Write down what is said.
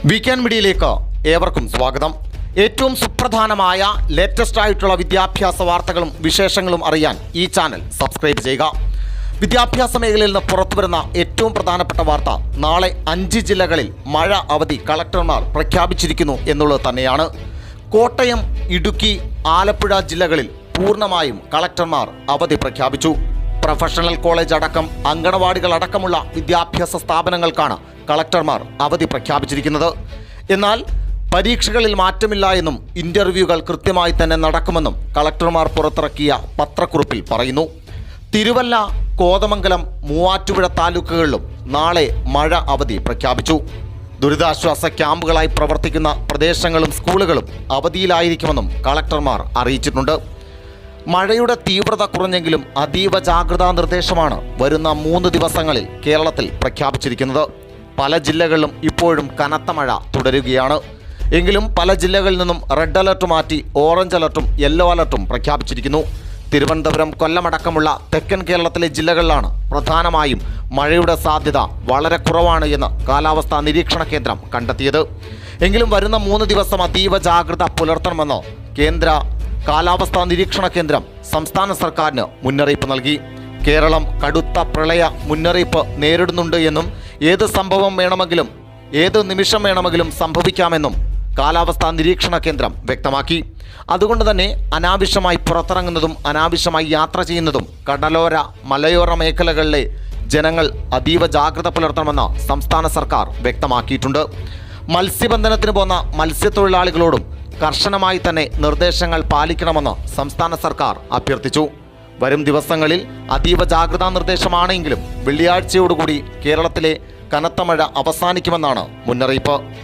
Weekend മീഡിയയിലേക്ക് ഏവർക്കും സ്വാഗതം. ഏറ്റവും സുപ്രധാനമായ ലേറ്റസ്റ്റ് ആയിട്ടുള്ള വിദ്യാഭ്യാസ വാർത്തകളും വിശേഷങ്ങളും അറിയാൻ ഈ ചാനൽ സബ്സ്ക്രൈബ് ചെയ്യുക. വിദ്യാഭ്യാസ മേഖലയിൽ നിന്ന് പുറത്തുവരുന്ന ഏറ്റവും പ്രധാനപ്പെട്ട വാർത്ത, നാളെ 5 ജില്ലകളിൽ മഴ അവധി കളക്ടർമാർ പ്രഖ്യാപിച്ചിരിക്കുന്നു എന്നുള്ളത് തന്നെയാണ്. കോട്ടയം, ഇടുക്കി, ആലപ്പുഴ ജില്ലകളിൽ പൂർണ്ണമായും കളക്ടർമാർ അവധി പ്രഖ്യാപിച്ചു. പ്രൊഫഷണൽ കോളേജ് അടക്കം അങ്കണവാടികൾ അടക്കമുള്ള വിദ്യാഭ്യാസ സ്ഥാപനങ്ങൾക്കാണ് കളക്ടർമാർ അവധി പ്രഖ്യാപിച്ചിരിക്കുന്നത്. എന്നാൽ പരീക്ഷകളിൽ മാറ്റമില്ല എന്നും ഇൻ്റർവ്യൂകൾ കൃത്യമായി തന്നെ നടക്കുമെന്നും കളക്ടർമാർ പുറത്തിറക്കിയ പത്രക്കുറിപ്പിൽ പറയുന്നു. തിരുവല്ല, കോതമംഗലം, മൂവാറ്റുപുഴ താലൂക്കുകളിലും നാളെ മഴ അവധി പ്രഖ്യാപിച്ചു. ദുരിതാശ്വാസ ക്യാമ്പുകളായി പ്രവർത്തിക്കുന്ന പ്രദേശങ്ങളും സ്കൂളുകളും അവധിയിലായിരിക്കുമെന്നും കളക്ടർമാർ അറിയിച്ചിട്ടുണ്ട്. മഴയുടെ തീവ്രത കുറഞ്ഞെങ്കിലും അതീവ ജാഗ്രതാ നിർദ്ദേശമാണ് വരുന്ന 3 ദിവസങ്ങളിൽ കേരളത്തിൽ പ്രഖ്യാപിച്ചിരിക്കുന്നത്. പല ജില്ലകളിലും ഇപ്പോഴും കനത്ത മഴ തുടരുകയാണ്. എങ്കിലും പല ജില്ലകളിൽ നിന്നും റെഡ് അലർട്ട് മാറ്റി ഓറഞ്ച് അലർട്ടും യെല്ലോ അലർട്ടും പ്രഖ്യാപിച്ചിരിക്കുന്നു. തിരുവനന്തപുരം, കൊല്ലമടക്കമുള്ള തെക്കൻ കേരളത്തിലെ ജില്ലകളിലാണ് പ്രധാനമായും മഴയുടെ സാധ്യത വളരെ കുറവാണ് എന്ന് കാലാവസ്ഥാ നിരീക്ഷണ കേന്ദ്രം കണ്ടെത്തിയത്. എങ്കിലും വരുന്ന 3 ദിവസം അതീവ ജാഗ്രത പുലർത്തണമെന്ന് കേന്ദ്ര കാലാവസ്ഥാ നിരീക്ഷണ കേന്ദ്രം സംസ്ഥാന സർക്കാരിന് മുന്നറിയിപ്പ് നൽകി. കേരളം കടുത്ത പ്രളയ മുന്നറിയിപ്പ് നേരിടുന്നുണ്ട് എന്നും ഏത് സംഭവം വേണമെങ്കിലും ഏത് നിമിഷം വേണമെങ്കിലും സംഭവിക്കാമെന്നും കാലാവസ്ഥാ നിരീക്ഷണ കേന്ദ്രം വ്യക്തമാക്കി. അതുകൊണ്ട് തന്നെ അനാവശ്യമായി പുറത്തിറങ്ങുന്നതും അനാവശ്യമായി യാത്ര ചെയ്യുന്നതും കടലോര മലയോര മേഖലകളിലെ ജനങ്ങൾ അതീവ ജാഗ്രത പുലർത്തണമെന്ന് സംസ്ഥാന സർക്കാർ വ്യക്തമാക്കിയിട്ടുണ്ട്. മത്സ്യബന്ധനത്തിന് പോന്ന മത്സ്യത്തൊഴിലാളികളോടും കർശനമായി തന്നെ നിർദ്ദേശങ്ങൾ പാലിക്കണമെന്ന് സംസ്ഥാന സർക്കാർ അഭ്യർത്ഥിച്ചു. വരും ദിവസങ്ങളിൽ അതീവ ജാഗ്രതാ നിർദ്ദേശമാണെങ്കിലും വെള്ളിയാഴ്ചയോടുകൂടി കേരളത്തിലെ കനത്ത മഴ അവസാനിക്കുമെന്നാണ് മുന്നറിയിപ്പ്.